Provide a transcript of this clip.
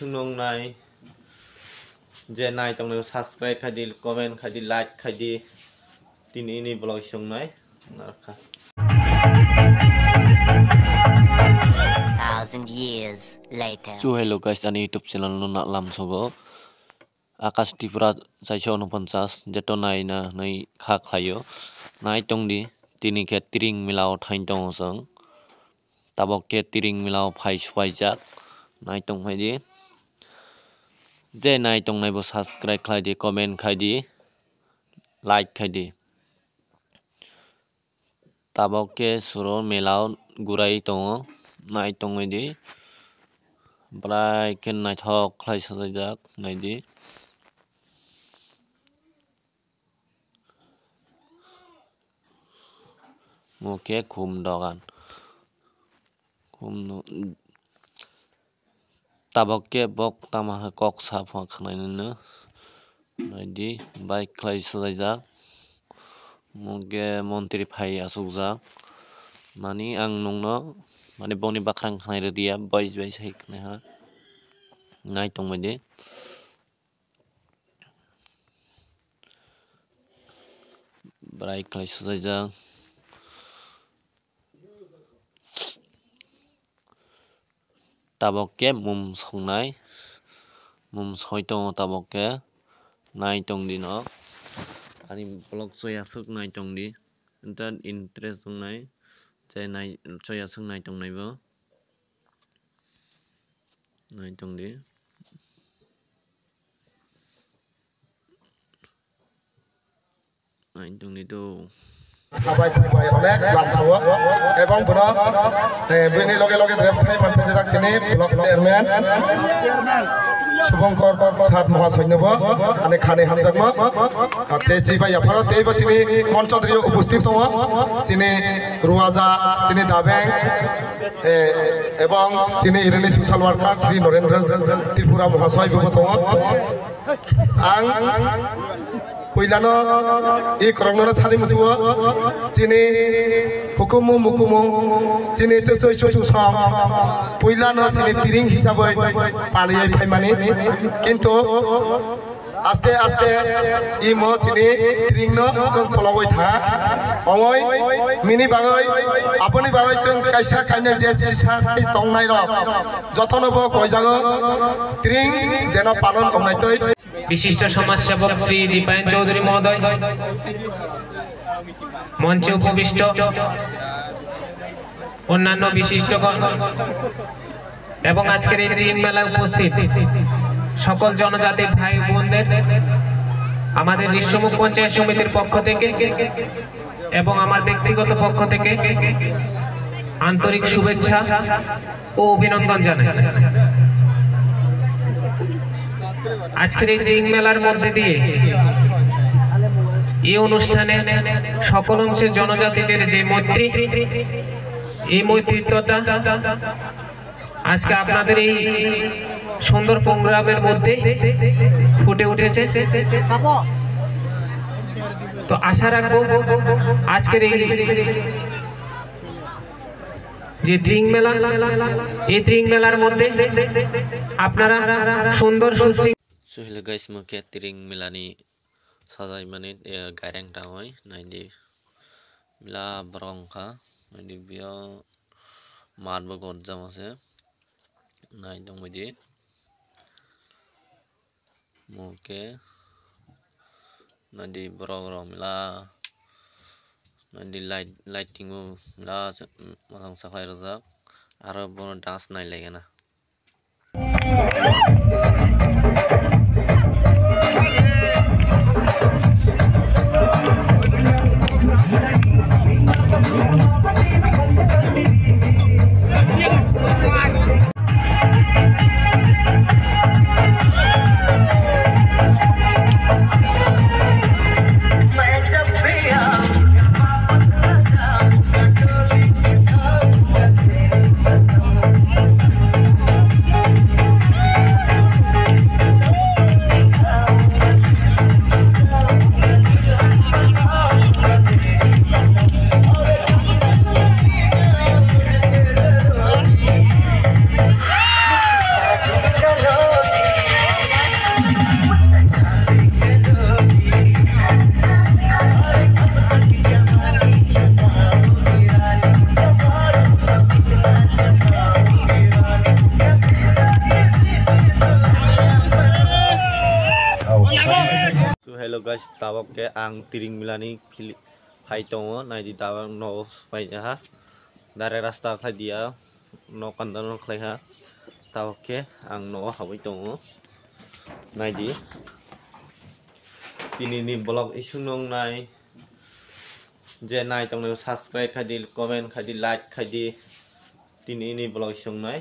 Nung này je này trong này subscribe khai đi comment khai đi like khai đi tin ini vlog sung này Thousand years later. So hello guys, ani YouTube channel no nak lam sobo Akash Tripura saisho no 50 jeto nai na nai kha khayo nai tong di tini ke tiring milao thain tong song tabok ke tiring milao phai swai jak nai tong phai di je nai tong nai bo subscribe khai di comment khai di like khai di tabok ke suro milao gurai tong nai tong di brai ken nai thok khai sai jak nai di Moke khum dogan khum no tabok ke bok tama kok sa phwa khnai na nai di bike khlai sai jak moke montri phai asuk jak mani ang nung no mani boni bakrang khnai re dia boys bai sai khnai ha nai tong mai di brai khlai sai jak tabok ke mum songnai mum soi tong tabok ke nai tong di no ani blog soya suk nai tong di intan interest tong nai je nai soya suk nai tong nai bo nai tong di nai tong di to Abai pui oleh lancawa, ebang puno, bini loge loge drepthai manpese jak sini blok chairman, Subhankar Sat Mahasainyabo, ane khane hamjakma, teji bai aparo tei ba sini monchodriyo upusthit tongo, sini Ruwaza, sini Dabeng, ebang sini Irani social worker Sri Narendra Tripura Mahasai bobo tongo, ang Puilano I korongno sali musuo sini hukumu mukumu sini chesoi chuchu song puilano sini tiring hisabai paliai phaimani kintu aste aste I mo sini tiring no song polawai tha ongoi mini bagai aponi bagai song kaisa kaine je sisa tongnai ro jotono bo koijago tiring jeno palon komnai toi विशिष्ट समाज सेवक श्री दीपायन चौधरी महोदय मंचे उपविष्ट अन्यान्य विशिष्टगण एवं आजकेर এই Trinh মেলায় উপস্থিত সকল জনজাতি ভাই বোনদের আমাদের ঋষ্যমুখ পঞ্চায়েত সমিতির পক্ষ থেকে এবং আমার ব্যক্তিগত পক্ষ থেকে আন্তরিক শুভেচ্ছা ও অভিনন্দন জানাই আজকের এই ত্রিন মেলার মধ্যে দিয়ে এই অনুষ্ঠানে সকল অংশের জনজাতিদের যে মৈত্রী এই মৈত্রীত্বটা আজকে আপনাদের এই সুন্দর প্রোগ্রামের মধ্যে ফুটে উঠেছে তো আশা রাখবো আজকের এই যে ত্রিন মেলা এই ত্রিন মেলার মধ্যে আপনারা সুন্দর সুশৃঙ্খল So hello guys, moke tiring milani sajai mani gareng ta hoi naidi mila brongka naidi bio mat bo god jam ase nai dong medi moke naidi brong mila naidi lighting o mila masang saklai rojak aro bono dance nai legena tabok ke ang tiring milani hai tongo nai di tabok no pai ha dare rasta khai dia no kandano khai ha tabok ke ang no hawi tongo nai di tini ni blog isunong nai je nai tong subscribe khai di comment khai di like khai di tini ni blog isung nai